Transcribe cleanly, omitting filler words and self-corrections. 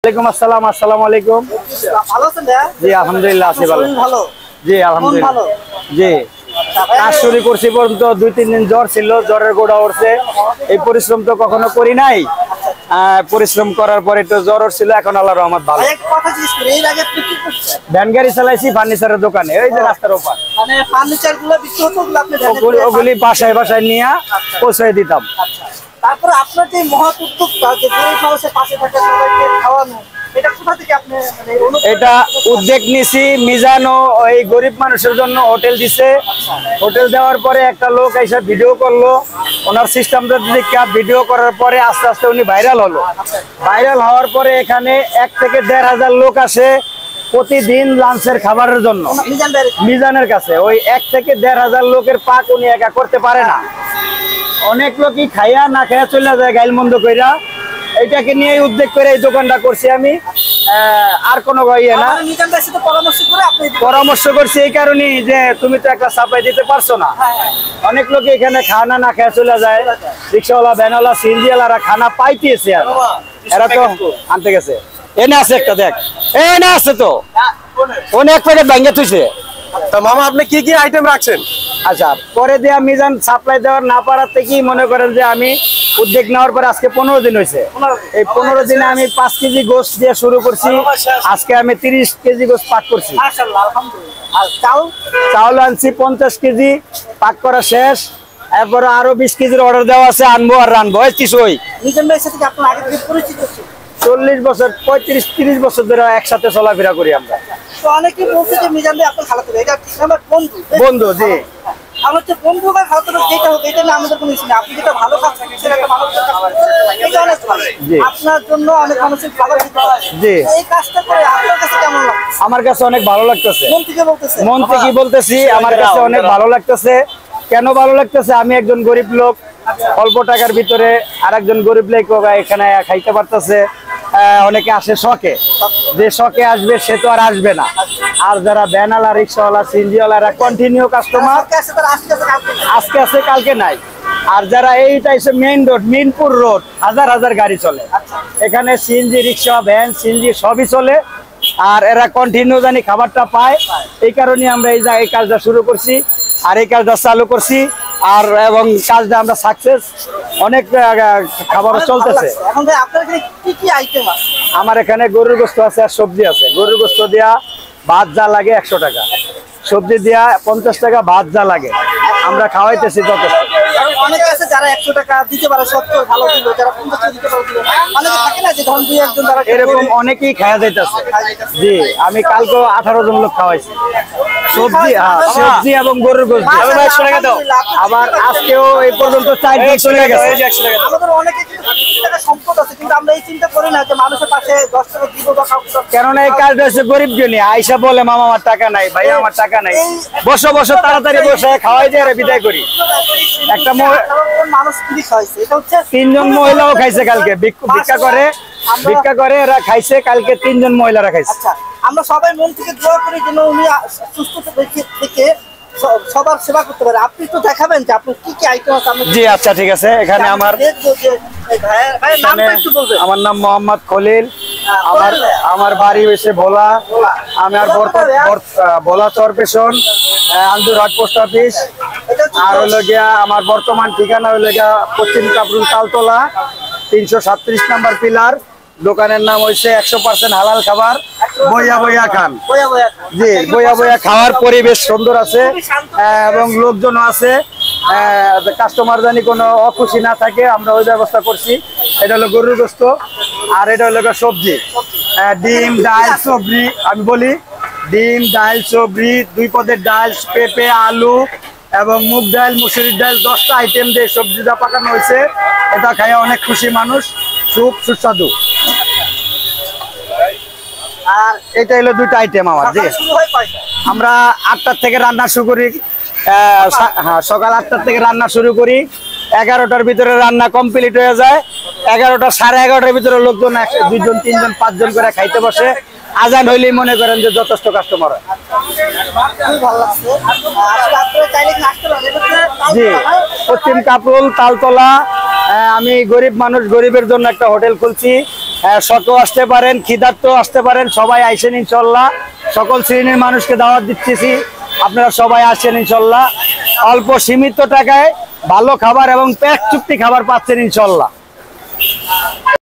ওয়ালাইকুম আসসালাম। আসসালামু আলাইকুম। ভালো আছেন ভাইয়া? জি আলহামদুলিল্লাহ আছি ভালো। ভালো। জি আলহামদুলিল্লাহ। ভালো। জি কাজ শুরু করছি পর্যন্ত 2-3 দিন জ্বর ছিল, জ্বরের গোড়া উঠছে। এই পরিশ্রম তো কখনো করি নাই, পরিশ্রম করার পরে তো জ্বর ছিল, এখন আল্লাহর রহমত ভালো। এক কথা জিজ্ঞেস করি, এর আগে আপনি কি করছেন? ভ্যান গাড়ি চালাইছি ফার্নিচারের দোকানে, ওই যে রাস্তার ওপার। মানে ফার্নিচার গুলো বিক্রি হতো, ওগুলো আপনি ওগুলি বাসায় বাসায় নিয়ে পৌঁছায় দিতাম। তারপরে আপনার যে মহৎ উদ্যোগটা, যে গরিব মানুষের পাশে থাকা, সবাইকে খাওয়ানো, এটা কোথা থেকে আপনি এটা উদ্যোগ নিছি মিজানো ওই গরিব মানুষের জন্য হোটেল দিছে। হোটেল দেওয়ার পরে একটা লোক এসে ভিডিও করলো, ওনার সিস্টেমটা দেখে ভিডিও করার পরে আস্তে আস্তে উনি ভাইরাল হলো। ভাইরাল হওয়ার পরে এখানে 1 থেকে 1,500 লোক আসে প্রতিদিন লাঞ্চের খাবারের জন্য মিজানের কাছে। ওই 1 থেকে 1,500 লোকের পাক উনি একা করতে পারে না। অনেক লোকই খাইয়া না খাইয়া চলে যায় গাইল মন্দ কইরা। এইটাকে নিয়ে উদ্যোগ করে এই দোকানটা করছি আমি। আর কোনো ইয়ে না, পরামর্শ করছি এই কারণেই যে তুমি তো একটা সাপ্লাই দিতে পারছো না। অনেক লোক এখানে খানা না খেয়ে চলে যায়, রিক্সাওয়ালা ভ্যানওয়ালা সিএনজিওয়ালারা খানা পাইতেছে, আর এরা তো আনতে গেছে। এনে আছে একটা, দেখ এনে আছে তো, অনেক প্যাকেট ভাঙে তুইছে। তা মামা আপনি কি কি আইটেম রাখছেন? আচ্ছা, পরে দেয়া মিজান সাপ্লাই দেওয়ার না পারার থেকেই মনে করেন যে আমি উদ্যোগ নেওয়ার পরে আজকে 15 দিন হয়েছে। এই 15 দিনে আমি 5 কেজি গোস্ত দিয়ে শুরু করছি, আজকে আমি 30 কেজি গোস্ত পাক করছি। আর চাউল আনছি 50 কেজি, পাক করা শেষ। এরপরে আরো 20 কেজির অর্ডার দেওয়া আছে, আনবো আর রানবো। কিছুই মিজান ভাইয়ের সাথে আপনার আগে থেকে পরিচিত ছিল? 40 বছর 35-30 বছর ধরে একসাথে চলাফেরা করি আমরা। তো অনেকেই বলছে যে মিজান ভাই আপনার খালাতো ভাই, এটা ঠিক না? বন্ধু বন্ধু, জি। আমরা হচ্ছে বন্ধু বা খালাতো ভাই, যেটা হোক, এটা না আমাদের কোনো ইস্যু নেই। আপনি যেটা ভালো খাচ্ছেন, সেটা একটা ভালো এটা অনেক ভালো। আপনার জন্য অনেক মানুষের খাবার দিতে হয়। জি, এই কাজটা করে আপনার কাছে কেমন লাগছে? আমার কাছে অনেক ভালো লাগতেছে। মন থেকে বলতেছে? মন থেকে বলতেছি, আমার কাছে অনেক ভালো লাগতেছে। কেন ভালো লাগতেছে? আমি একজন গরিব লোক, অল্প টাকার ভিতরে আরেকজন গরিব লোক এখানে খাইতে পারতেছে। অনেকে আসে শখে, যে শখে আসবে সে তো আর আসবে না। আর যারা ভ্যানওয়ালা রিক্সাওয়ালা সিএনজিওয়ালারা কন্টিনিউ কাস্টমার, আজকে আছে কালকে নাই। আর যারা এইটা এসে মেইন রোড, মিনপুর রোড, হাজার হাজার গাড়ি চলে এখানে, সিএনজি রিক্সা ভ্যান সিএনজি সবই চলে। আর এরা কন্টিনিউ জানি খাবারটা পায়, এই কারণে আমরা এই কাজটা শুরু করছি আর এই কাজটা চালু করছি। আর এবং কাজটা আমরা সাকসেস, অনেক খাবার চলতেছে। এখন ভাই আপনার এখানে কি কি আইটেম আছে? আমার এখানে গরুর গোস্ত আছে আর সবজি আছে। গরুর গোস্ত দেয়া ভাত যা লাগে 100 টাকা, সবজি দেয়া 50 টাকা, ভাত যা লাগে আমরা খাওয়াইতেছি যথেষ্ট। অনেকে আছে যারা 100 টাকা দিতে পারে, 70 ভালো দিল, যারা 50 টাকা দিতে পারে। অনেকে থাকে না যে ধরুন 2-1 জন যারা এরকম অনেকেই খাওয়া যাইতেছে। জি, আমি কালকে 18 জন লোক খাওয়াইছি সবজি, সবজি এবং গরুর গোস্ত। আবার আজকেও এই পর্যন্ত 4 জন চলে গেছে। আমাদের অনেকে টাকা সম্পদ আছে, কিন্তু আমরা এই চিন্তা করি না যে মানুষের পাশে 10 টাকা দিব বা কাউকে। কেননা এই কাজটা হচ্ছে গরিব জন্য। আইসা বলে মামা আমার টাকা নাই, ভাই আমার টাকা নাই, বসো বসো তাড়াতাড়ি বসে খাওয়াই দিয়ে বিদায় করি। একটা মানুষ কি খাইছে, এটা হচ্ছে 3 জন মহিলাও খাইছে কালকে, ভিক্ষা করে এরা খাইছে কালকে, 3 জন মহিলারা খাইছে। আচ্ছা, আমরা সবাই মন থেকে দোয়া করি যেন উনি সুস্থ থেকে সবার সেবা করতে পারে। আপনি তো দেখাবেন যে আপনি কি কি আইটেম আছে? জি আচ্ছা, ঠিক আছে। এখানে আমার আমার নাম মোহাম্মদ খলিল, আমার বাড়ি হয়েছে ভোলা, আমার ভোলা চরপেশন, আন্দুরহাট পোস্ট অফিস। আর হইলো গিয়া আমার বর্তমান ঠিকানা হইলো গিয়া পশ্চিম কাপরুল তালতলা 337 নম্বর পিলার। দোকানের নাম হয়েছে 100% হালাল খাবার, বইয়া বইয়া খান। জি, বইয়া বইয়া খাওয়ার পরিবেশ সুন্দর আছে এবং লোকজন আছে। কাস্টমার জানি কোনো অখুশি না থাকে, আমরা ওই ব্যবস্থা করছি। এটা হলো গরুর গোস্ত আর এটা হলো সবজি, ডিম ডাল সবজি। আমি বলি ডিম ডাল সবজি, 2 পদের ডাল, পেঁপে আলু এবং মুগ ডাল মুসুরির ডাল, 10টা আইটেম দিয়ে সবজিটা পাকানো হয়েছে। এটা খাইয়া অনেক খুশি মানুষ, খুব সুস্বাদু। আর এটা হলো 2টা আইটেম আমার। জি, আমরা 8টার থেকে রান্না শুরু করি। হ্যাঁ, সকাল 8টার থেকে রান্না শুরু করি, 11টার ভিতরে রান্না কমপ্লিট হয়ে যায়। 11টা, 11:30টার ভিতরে লোকজন 2 জন 3 জন 5 জন করে খাইতে বসে। আজান হইলেই মনে করেন যে যথেষ্ট কাস্টমার হয়। জি, পশ্চিম কাপরুল তালতলা। আমি গরিব মানুষ, গরিবের জন্য একটা হোটেল খুলছি। শত আসতে পারেন, ক্ষিধার্ত আসতে পারেন, সবাই আইসেন ইনশাল্লাহ। সকল শ্রেণীর মানুষকে দাওয়াত দিচ্ছি, আপনারা সবাই আসেন ইনশাল্লাহ। অল্প সীমিত টাকায় ভালো খাবার এবং পেট চুক্তি খাবার পাচ্ছেন ইনশাল্লাহ।